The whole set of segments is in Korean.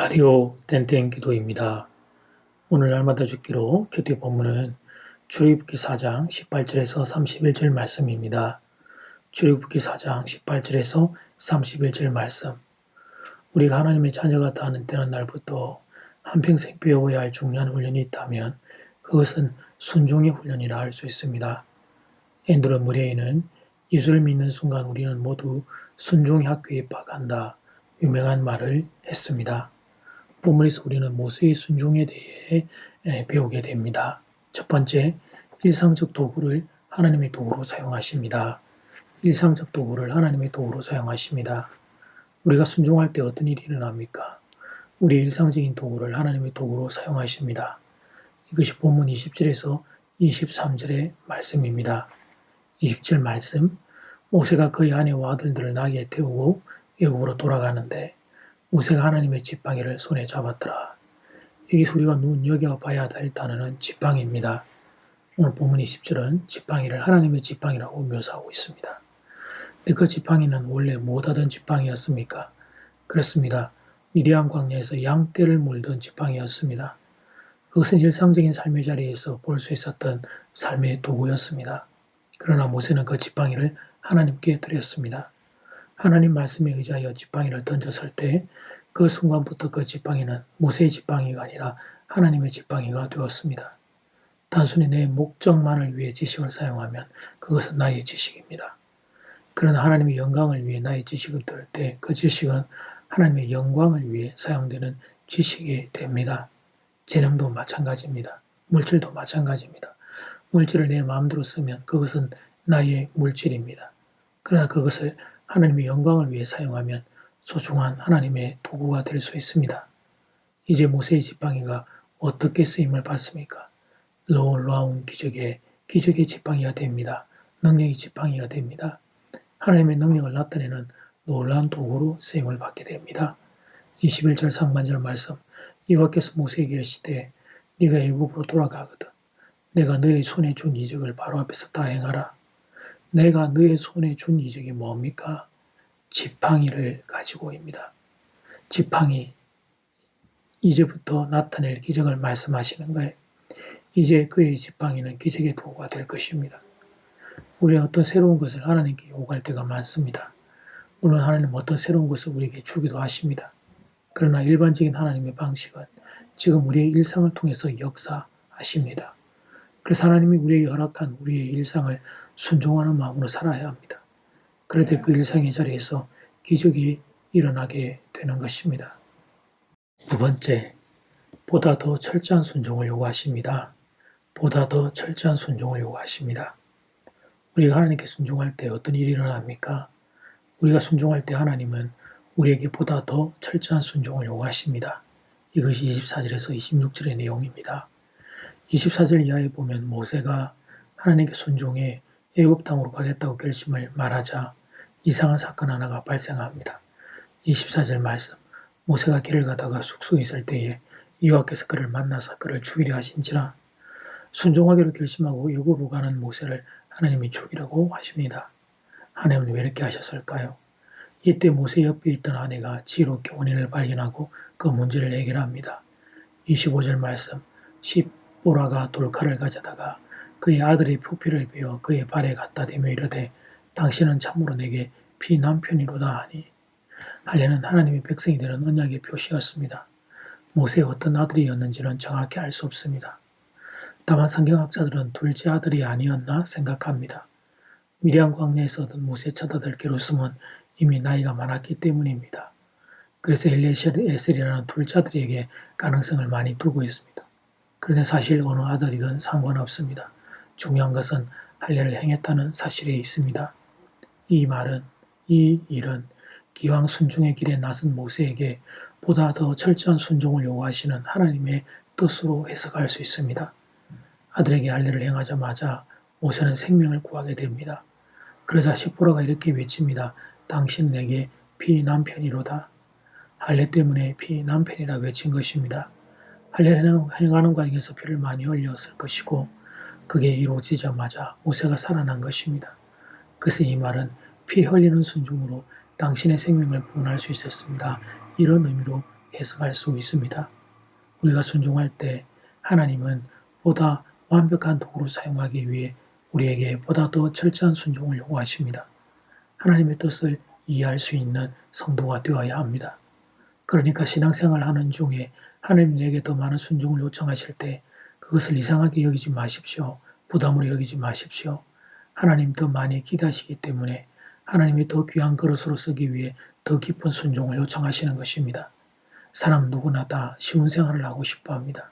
라디오 땡땡 기도입니다. 오늘 날마다 죽기로 큐티 본문은 출애굽기 4장 18절에서 31절 말씀입니다. 출애굽기 4장 18절에서 31절 말씀. 우리가 하나님의 자녀가 되는 날부터 한평생 배워야 할 중요한 훈련이 있다면 그것은 순종의 훈련이라 할 수 있습니다. 앤드루 무레이는 예수를 믿는 순간 우리는 모두 순종의 학교에 입학한다. 유명한 말을 했습니다. 본문에서 우리는 모세의 순종에 대해 배우게 됩니다. 첫 번째, 일상적 도구를 하나님의 도구로 사용하십니다. 일상적 도구를 하나님의 도구로 사용하십니다. 우리가 순종할 때 어떤 일이 일어납니까? 우리의 일상적인 도구를 하나님의 도구로 사용하십니다. 이것이 본문 20절에서 23절의 말씀입니다. 20절 말씀, 모세가 그의 아내와 아들들을 나귀에 태우고 애굽으로 돌아가는데 모세가 하나님의 지팡이를 손에 잡았더라. 여기서 우리가 눈여겨봐야 될 단어는 지팡이입니다. 오늘 본문 20절은 지팡이를 하나님의 지팡이라고 묘사하고 있습니다. 근데 그 지팡이는 원래 못하던 지팡이였습니까? 그렇습니다. 미디안 광야에서 양떼를 물던 지팡이였습니다. 그것은 일상적인 삶의 자리에서 볼 수 있었던 삶의 도구였습니다. 그러나 모세는 그 지팡이를 하나님께 드렸습니다. 하나님 말씀에 의지하여 지팡이를 던졌을 때 그 순간부터 그 지팡이는 모세의 지팡이가 아니라 하나님의 지팡이가 되었습니다. 단순히 내 목적만을 위해 지식을 사용하면 그것은 나의 지식입니다. 그러나 하나님의 영광을 위해 나의 지식을 들을 때 그 지식은 하나님의 영광을 위해 사용되는 지식이 됩니다. 재능도 마찬가지입니다. 물질도 마찬가지입니다. 물질을 내 마음대로 쓰면 그것은 나의 물질입니다. 그러나 그것을 하나님의 영광을 위해 사용하면 소중한 하나님의 도구가 될 수 있습니다. 이제 모세의 지팡이가 어떻게 쓰임을 받습니까? 놀라운 기적의 지팡이가 됩니다. 능력의 지팡이가 됩니다. 하나님의 능력을 나타내는 놀라운 도구로 쓰임을 받게 됩니다. 21절 상반절 말씀, 여호와께서 모세에게 이르시되 네가 애굽으로 돌아가거든 내가 너의 손에 준 이적을 바로 앞에서 다 행하라. 내가 너의 손에 준 이적이 뭡니까? 지팡이를 가지고입니다. 지팡이, 이제부터 나타낼 기적을 말씀하시는 거예요. 이제 그의 지팡이는 기적의 도구가 될 것입니다. 우리는 어떤 새로운 것을 하나님께 요구할 때가 많습니다. 물론 하나님은 어떤 새로운 것을 우리에게 주기도 하십니다. 그러나 일반적인 하나님의 방식은 지금 우리의 일상을 통해서 역사하십니다. 그래서 하나님이 우리에게 허락한 우리의 일상을 순종하는 마음으로 살아야 합니다. 그럴 때 그 일상의 자리에서 기적이 일어나게 되는 것입니다. 두 번째, 보다 더 철저한 순종을 요구하십니다. 보다 더 철저한 순종을 요구하십니다. 우리가 하나님께 순종할 때 어떤 일이 일어납니까? 우리가 순종할 때 하나님은 우리에게 보다 더 철저한 순종을 요구하십니다. 이것이 24절에서 26절의 내용입니다. 24절 이하에 보면 모세가 하나님께 순종해 애굽 땅으로 가겠다고 결심을 말하자 이상한 사건 하나가 발생합니다. 24절 말씀, 모세가 길을 가다가 숙소에 있을 때에 여호와께서 그를 만나서 그를 죽이려 하신지라. 순종하기로 결심하고 애굽으로 가는 모세를 하나님이 죽이라고 하십니다. 하나님은 왜 이렇게 하셨을까요? 이때 모세 옆에 있던 아내가 지혜롭게 원인을 발견하고 그 문제를 해결합니다. 25절 말씀, 십보라가 돌칼을 가져다가 그의 아들의 표피를 베어 그의 발에 갖다 대며 이르되 당신은 참으로 내게 피남편이로다 하니. 할례는 하나님의 백성이 되는 언약의 표시였습니다. 모세의 어떤 아들이었는지는 정확히 알 수 없습니다. 다만 성경학자들은 둘째 아들이 아니었나 생각합니다. 미디안 광야에서 얻은 모세 첫 아들 게르솜은 이미 나이가 많았기 때문입니다. 그래서 엘리에셀이라는 둘째 아들에게 가능성을 많이 두고 있습니다. 그런데 사실 어느 아들이든 상관없습니다. 중요한 것은 할례를 행했다는 사실에 있습니다. 이 일은 기왕 순종의 길에 나선 모세에게 보다 더 철저한 순종을 요구하시는 하나님의 뜻으로 해석할 수 있습니다. 아들에게 할례를 행하자마자 모세는 생명을 구하게 됩니다. 그러자 십보라가 이렇게 외칩니다. 당신 내게 피남편이로다. 할례 때문에 피남편이라 외친 것입니다. 할례를 행하는 과정에서 피를 많이 흘렸을 것이고 그게 이루어지자마자 모세가 살아난 것입니다. 그래서 이 말은 피 흘리는 순종으로 당신의 생명을 구원할 수 있었습니다. 이런 의미로 해석할 수 있습니다. 우리가 순종할 때 하나님은 보다 완벽한 도구로 사용하기 위해 우리에게 보다 더 철저한 순종을 요구하십니다. 하나님의 뜻을 이해할 수 있는 성도가 되어야 합니다. 그러니까 신앙생활 하는 중에 하나님이 내게 더 많은 순종을 요청하실 때 그것을 이상하게 여기지 마십시오. 부담으로 여기지 마십시오. 하나님 더 많이 기대하시기 때문에 하나님이 더 귀한 그릇으로 쓰기 위해 더 깊은 순종을 요청하시는 것입니다. 사람 누구나 다 쉬운 생활을 하고 싶어 합니다.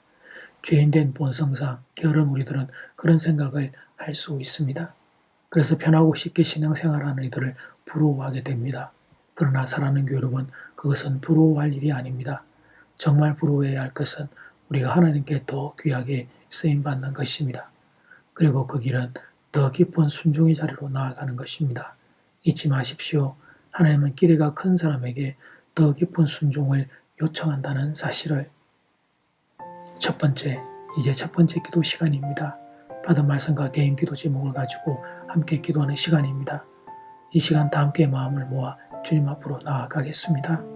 죄인된 본성상 게으른 우리들은 그런 생각을 할 수 있습니다. 그래서 편하고 쉽게 신앙생활하는 이들을 부러워하게 됩니다. 그러나 사랑하는 교회 여러분, 그것은 부러워할 일이 아닙니다. 정말 부러워해야 할 것은 우리가 하나님께 더 귀하게 쓰임받는 것입니다. 그리고 그 길은 더 깊은 순종의 자리로 나아가는 것입니다. 잊지 마십시오. 하나님은 기대가 큰 사람에게 더 깊은 순종을 요청한다는 사실을. 첫 번째, 이제 첫 번째 기도 시간입니다. 받은 말씀과 개인 기도 제목을 가지고 함께 기도하는 시간입니다. 이 시간 다 함께 마음을 모아 주님 앞으로 나아가겠습니다.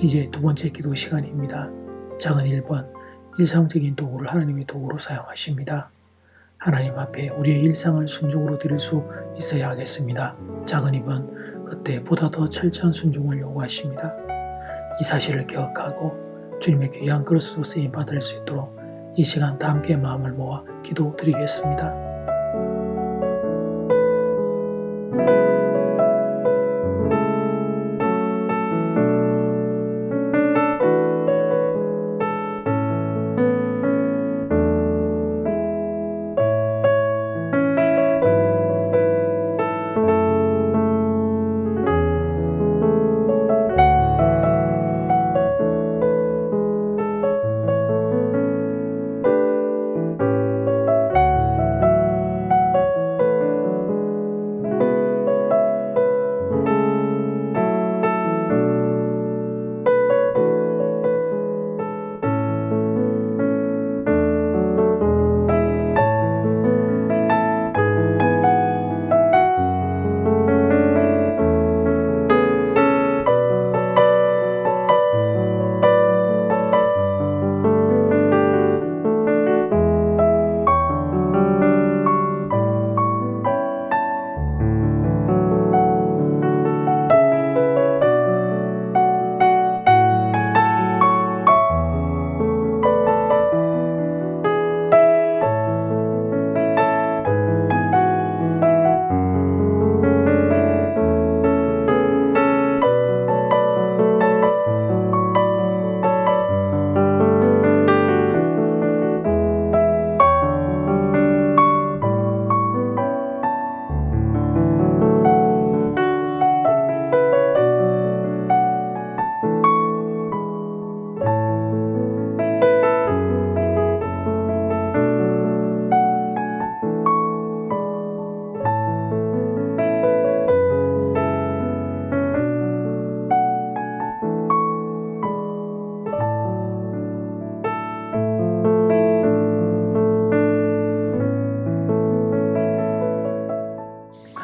이제 두 번째 기도 시간입니다. 작은 1번, 일상적인 도구를 하나님의 도구로 사용하십니다. 하나님 앞에 우리의 일상을 순종으로 드릴 수 있어야 하겠습니다. 작은 2번, 그때 보다 더 철저한 순종을 요구하십니다. 이 사실을 기억하고 주님의 귀한 그릇으로 쓰임 받을 수 있도록 이 시간 다 함께 마음을 모아 기도드리겠습니다.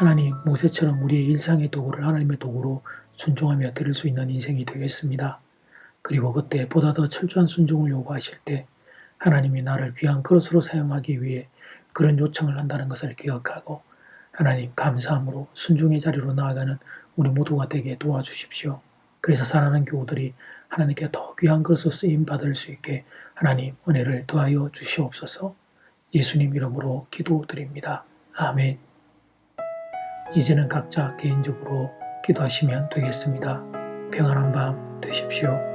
하나님, 모세처럼 우리의 일상의 도구를 하나님의 도구로 순종하며 드릴 수 있는 인생이 되겠습니다. 그리고 그때 보다 더 철저한 순종을 요구하실 때 하나님이 나를 귀한 그릇으로 사용하기 위해 그런 요청을 한다는 것을 기억하고 하나님 감사함으로 순종의 자리로 나아가는 우리 모두가 되게 도와주십시오. 그래서 사랑하는 교우들이 하나님께 더 귀한 그릇으로 쓰임받을 수 있게 하나님 은혜를 더하여 주시옵소서. 예수님 이름으로 기도드립니다. 아멘. 이제는 각자 개인적으로 기도하시면 되겠습니다. 평안한 밤 되십시오.